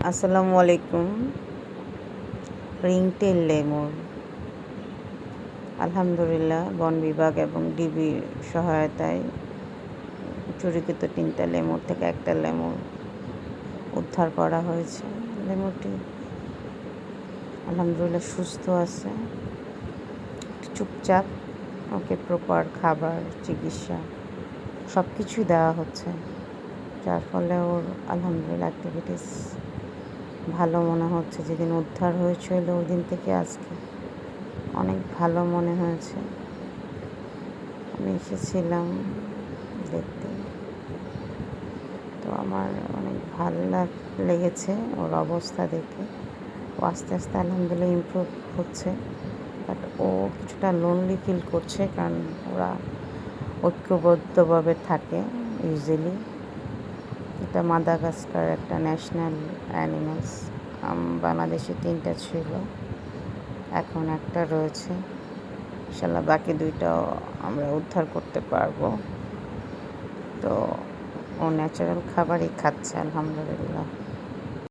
আসসালামু আলাইকুম। Ringtail lemur আলহামদুলিল্লাহ বন বিভাগ এবং ডিবির সহায়তায় চুরিকৃত 3টা লেমুর থেকে একটা লেমুর উদ্ধার করা হয়েছে। লেমুরটি আলহামদুলিল্লাহ সুস্থ আছে, চুপচাপ। ওকে প্রপার খাবার, চিকিৎসা সব কিছুই দেওয়া হচ্ছে, যার ফলে ওর আলহামদুলিল্লাহ অ্যাক্টিভিটিস ভালো মনে হচ্ছে। যেদিন উদ্ধার হয়েছিল ওই দিন থেকে আজকে অনেক ভালো মনে হয়েছে। আমি এসেছিলাম দেখতে, তো আমার অনেক ভালো লেগেছে ওর অবস্থা দেখে। ও আস্তে আস্তে আলহামদুলিল্লাহ ইমপ্রুভ হচ্ছে, বাট ও কিছুটা লোনলি ফিল করছে, কারণ ওরা ঐক্যবদ্ধভাবে থাকে ইউজুয়ালি। এটা মাদাগাস্কার একটা ন্যাশনাল অ্যানিমালস। বাংলাদেশে 3টা ছিল, এখন একটা রয়েছে। ইনশাল্লাহ বাকি 2টাও আমরা উদ্ধার করতে পারবো। তো ও ন্যাচারাল খাবারই খাচ্ছে আলহামদুলিল্লাহ।